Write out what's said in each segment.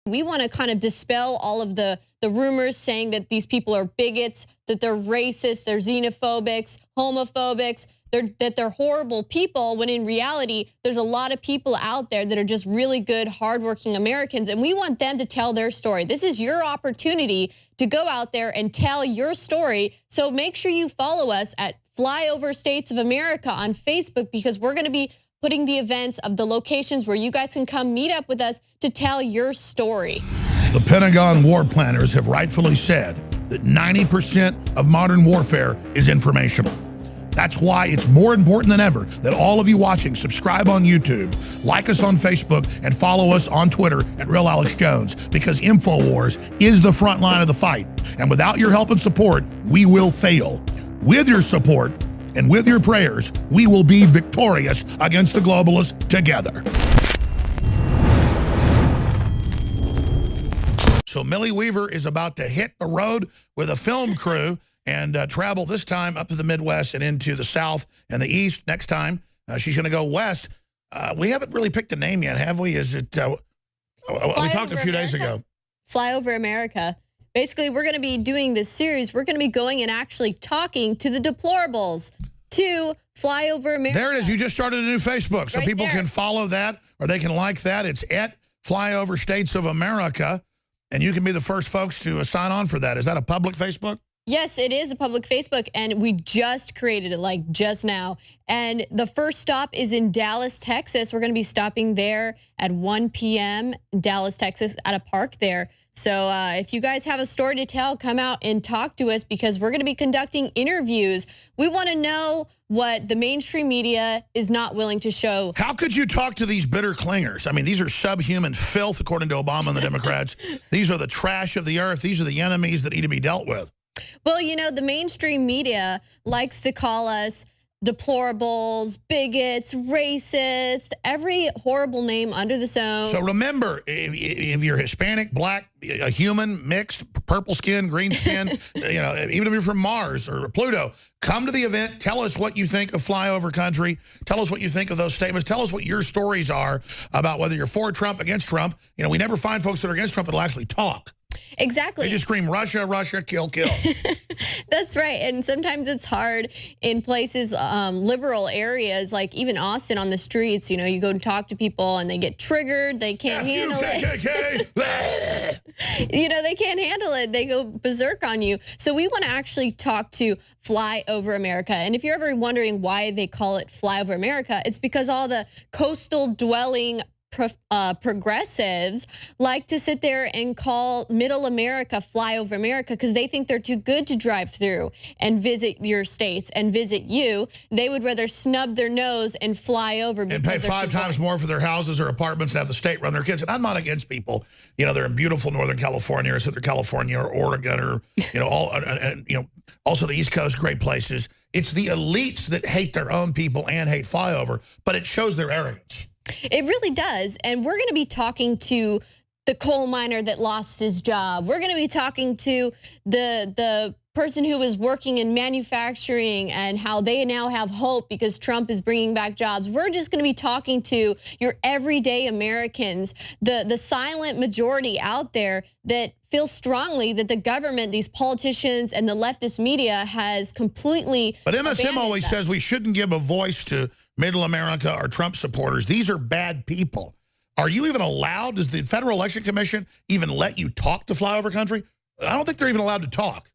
We want to kind of dispel all of the rumors saying that these people are bigots, that they're racist, they're xenophobics, homophobics, that they're horrible people, when in reality, there's a lot of people out there that are just really good, hardworking Americans, and we want them to tell their story. This is your opportunity to go out there and tell your story, so make sure you follow us at Flyover States of America on Facebook, because we're going to be putting the events of the locations where you guys can come meet up with us to tell your story. The Pentagon war planners have rightfully said that 90% of modern warfare is informational. That's why it's more important than ever that all of you watching subscribe on YouTube, like us on Facebook, and follow us on Twitter at Real Alex Jones, because Infowars is the front line of the fight. And without your help and support, we will fail. With your support and with your prayers, we will be victorious against the globalists together. So Millie Weaver is about to hit the road with a film crew and travel this time up to the Midwest and into the South and the East. Next time, she's going to go west. We haven't really picked a name yet, have we? Is it? We talked a few days ago. Flyover America. Basically, we're going to be doing this series. We're going to be going and actually talking to the deplorables, to Flyover America. There it is. You just started a new Facebook, so people can follow that, or they can like that. It's at Flyover States of America, and you can be the first folks to sign on for that. Is that a public Facebook? Yes, it is a public Facebook, and we just created it, like just now. And the first stop is in Dallas, Texas. We're going to be stopping there at 1 p.m. in Dallas, Texas, at a park there. So if you guys have a story to tell, come out and talk to us, because we're going to be conducting interviews. We want to know what the mainstream media is not willing to show. How could you talk to these bitter clingers? I mean, these are subhuman filth, according to Obama and the Democrats. These are the trash of the earth. These are the enemies that need to be dealt with. Well, you know, the mainstream media likes to call us deplorables, bigots, racist, every horrible name under the sun. So remember, if you're Hispanic, black, a human, mixed, purple skin, green skin, you know, even if you're from Mars or Pluto, come to the event. Tell us what you think of flyover country. Tell us what you think of those statements. Tell us what your stories are about whether you're for Trump, against Trump. You know, we never find folks that are against Trump that will actually talk. Exactly. They just scream, Russia, Russia, kill, kill. That's right. And sometimes it's hard in places, liberal areas, like even Austin on the streets. You know, you go and talk to people and they get triggered. They can't handle it. You know, they can't handle it. They go berserk on you. So we want to actually talk to Flyover America. And if you're ever wondering why they call it Flyover America, it's because all the coastal dwelling progressives like to sit there and call middle America Flyover America, because they think they're too good to drive through and visit your states and visit you. They would rather snub their nose and fly over. And pay 5 times more for their houses or apartments and have the state run their kids. And I'm not against people, you know, they're in beautiful Northern California or Southern California or Oregon or, you know, all, and you know, also the East Coast, great places. It's the elites that hate their own people and hate flyover, but it shows their arrogance. It really does. And we're going to be talking to the coal miner that lost his job. We're going to be talking to the person who was working in manufacturing and how they now have hope because Trump is bringing back jobs. We're just going to be talking to your everyday Americans, the silent majority out there that feel strongly that the government, these politicians and the leftist media has completely But MSM always says we shouldn't give a voice to middle America or Trump supporters. These are bad people. Are you even allowed? Does the Federal Election Commission even let you talk to flyover country? I don't think they're even allowed to talk.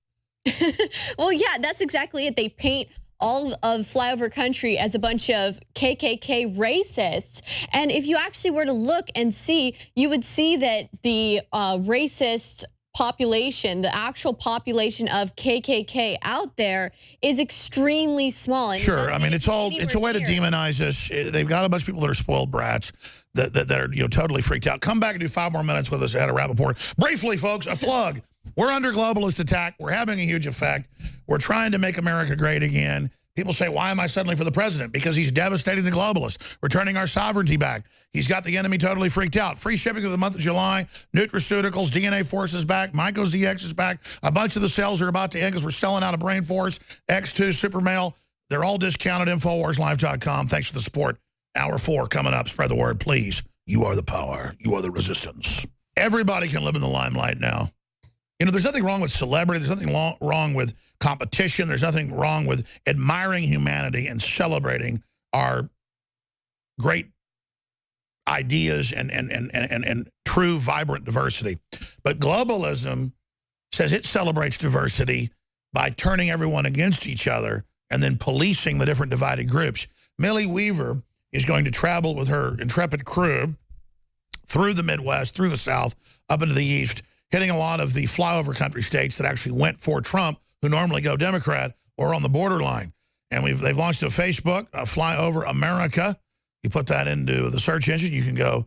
Well, yeah, that's exactly it. They paint all of flyover country as a bunch of KKK racists. And if you actually were to look and see, you would see that the racist population, the actual population of KKK out there is extremely small. And sure, I mean, it's a way to demonize us. They've got a bunch of people that are spoiled brats that are, you know, totally freaked out. Come back and do 5 more minutes with us at a Rappaport. Briefly, folks, a plug. We're under globalist attack. We're having a huge effect. We're trying to make America great again. People say, why am I suddenly for the president? Because he's devastating the globalists, returning our sovereignty back. He's got the enemy totally freaked out. Free shipping through the month of July, nutraceuticals, DNA Force is back, Mycos DX is back. A bunch of the sales are about to end because we're selling out of Brain Force, X2, Super Male. They're all discounted, InfoWarsLive.com. Thanks for the support. Hour 4 coming up. Spread the word, please. You are the power. You are the resistance. Everybody can live in the limelight now. You know, there's nothing wrong with celebrity. There's nothing wrong with competition. There's nothing wrong with admiring humanity and celebrating our great ideas and true, vibrant diversity. But globalism says it celebrates diversity by turning everyone against each other and then policing the different divided groups. Millie Weaver is going to travel with her intrepid crew through the Midwest, through the South, up into the East, hitting a lot of the flyover country states that actually went for Trump, who normally go Democrat or on the borderline. And they've launched a Facebook, Flyover America. You put that into the search engine, you can go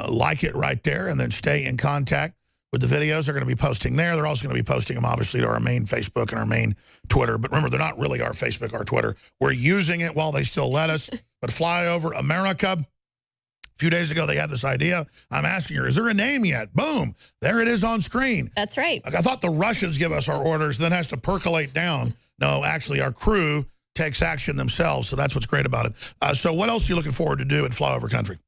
like it right there and then stay in contact with the videos. They're going to be posting there. They're also going to be posting them, obviously, to our main Facebook and our main Twitter. But remember, they're not really our Facebook or Twitter. We're using it while they still let us. But Flyover America, a few days ago, they had this idea. I'm asking her, is there a name yet? Boom. There it is on screen. That's right. Like, I thought the Russians give us our orders, then has to percolate down. No, actually, our crew takes action themselves, so that's what's great about it. So what else are you looking forward to do in Flyover Country?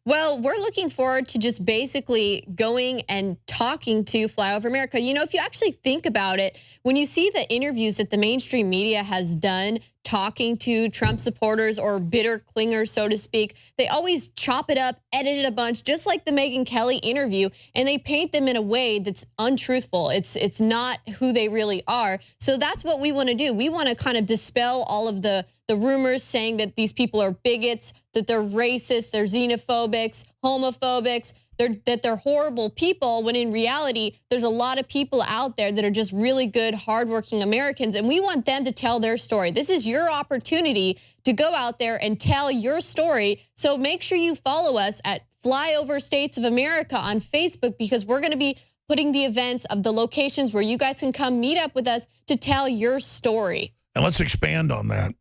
Well, we're looking forward to just basically going and talking to Flyover America. You know, if you actually think about it, when you see the interviews that the mainstream media has done talking to Trump supporters or bitter clingers, so to speak, they always chop it up, edit it a bunch, just like the Megyn Kelly interview, and they paint them in a way that's untruthful. It's not who they really are. So that's what we want to do. We want to kind of dispel all of the rumors saying that these people are bigots, that they're racist, they're xenophobics, homophobics, that they're horrible people, when in reality, there's a lot of people out there that are just really good, hardworking Americans, and we want them to tell their story. This is your opportunity to go out there and tell your story. So make sure you follow us at Flyover States of America on Facebook, because we're going to be putting the events of the locations where you guys can come meet up with us to tell your story. And let's expand on that.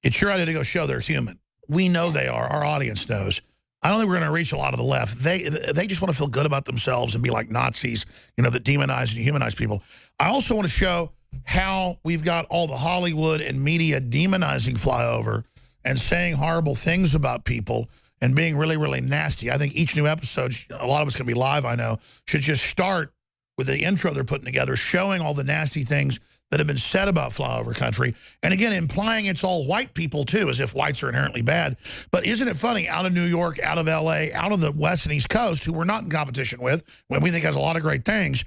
It's your idea to go show they're human. We know they are. Our audience knows. I don't think we're going to reach a lot of the left. They just want to feel good about themselves and be like Nazis, you know, that demonize and dehumanize people. I also want to show how we've got all the Hollywood and media demonizing Flyover and saying horrible things about people and being really, really nasty. I think each new episode, a lot of it's going to be live, I know, should just start with the intro they're putting together, showing all the nasty things that have been said about Flyover Country. And again, implying it's all white people, too, as if whites are inherently bad. But isn't it funny, out of New York, out of L.A., out of the West and East Coast, who we're not in competition with, when we think has a lot of great things,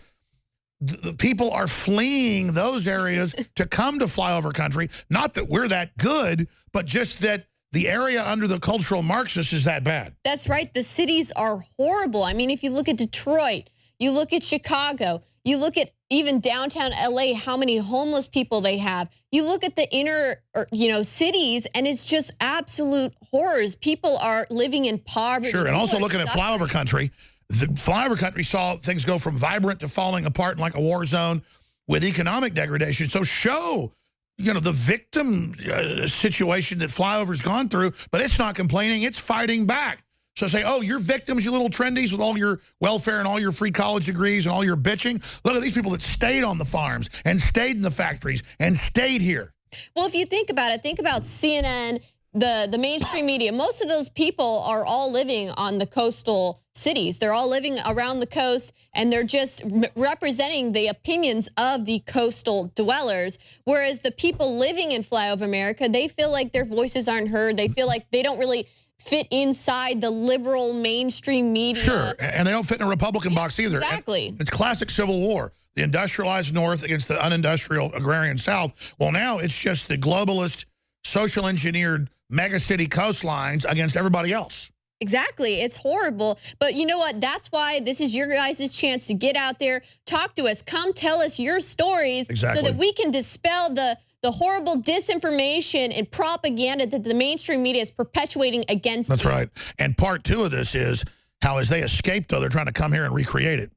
the people are fleeing those areas to come to Flyover Country. Not that we're that good, but just that the area under the cultural Marxists is that bad. That's right. The cities are horrible. I mean, if you look at Detroit, you look at Chicago, you look at even downtown LA, how many homeless people they have. You look at the inner, cities, and it's just absolute horrors. People are living in poverty. Sure, and also looking at Flyover Country, the Flyover Country saw things go from vibrant to falling apart in like a war zone with economic degradation. So show, the victim situation that Flyover's gone through, but it's not complaining, it's fighting back. So say, oh, you're victims, you little trendies with all your welfare and all your free college degrees and all your bitching. Look at these people that stayed on the farms and stayed in the factories and stayed here. Well, if you think about it, think about CNN, the mainstream media. Most of those people are all living on the coastal cities. They're all living around the coast, and they're just representing the opinions of the coastal dwellers. Whereas the people living in Flyover America, they feel like their voices aren't heard. They feel like they don't really fit inside the liberal mainstream media. Sure, and they don't fit in a Republican box either. Exactly. It's classic Civil War. The industrialized North against the unindustrial agrarian South. Well, now it's just the globalist, social engineered megacity coastlines against everybody else. Exactly. It's horrible. But you know what? That's why this is your guys' chance to get out there, talk to us, come tell us your stories. Exactly. So that we can dispel the horrible disinformation and propaganda that the mainstream media is perpetuating against That's right. And part two of this is how as they escape, though, they're trying to come here and recreate it.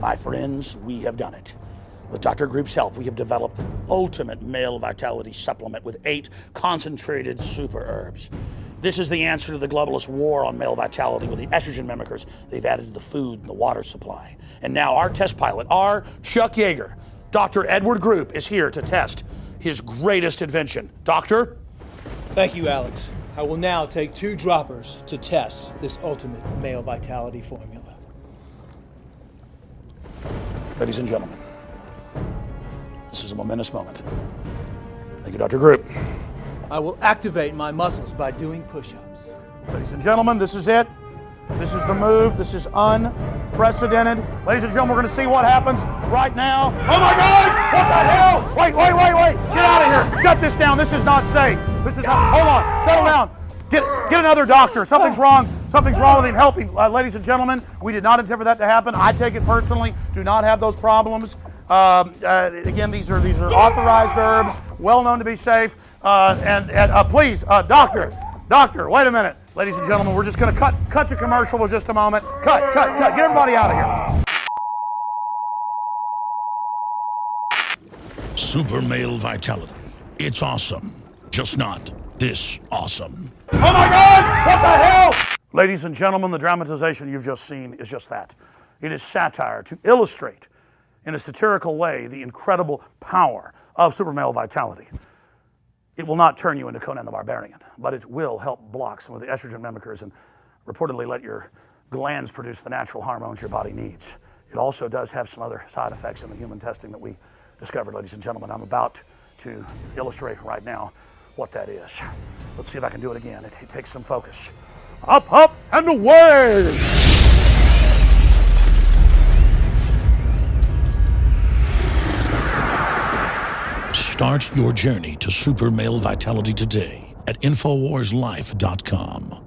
My friends, we have done it. With Dr. Group's help, we have developed the ultimate male vitality supplement with 8 concentrated super herbs. This is the answer to the globalist war on male vitality with the estrogen mimickers they've added to the food and the water supply. And now our test pilot, our Chuck Yeager, Dr. Edward Group, is here to test his greatest invention. Doctor? Thank you, Alex. I will now take 2 droppers to test this ultimate male vitality formula. Ladies and gentlemen, this is a momentous moment. Thank you, Dr. Group. I will activate my muscles by doing push-ups. Ladies and gentlemen, this is it. This is the move. This is unprecedented. Ladies and gentlemen, we're going to see what happens right now. Oh my God! What the hell? Wait. Get out of here. Shut this down. This is not safe. This is not, hold on. Settle down. Get another doctor. Something's wrong. Something's wrong with him. Help him. Ladies and gentlemen, we did not intend for that to happen. I take it personally. Do not have those problems. Again, these are authorized herbs, well known to be safe. Please, doctor, wait a minute. Ladies and gentlemen, we're just going to cut to commercial for just a moment. Cut. Get everybody out of here. Super male vitality. It's awesome. Just not this awesome. Oh my God! What the hell? Ladies and gentlemen, the dramatization you've just seen is just that. It is satire to illustrate in a satirical way the incredible power of super male vitality. It will not turn you into Conan the Barbarian, but it will help block some of the estrogen mimickers and reportedly let your glands produce the natural hormones your body needs. It also does have some other side effects in the human testing that we discovered, ladies and gentlemen. I'm about to illustrate right now what that is. Let's see if I can do it again. It takes some focus. Up, and away! Start your journey to super male vitality today at InfoWarsLife.com.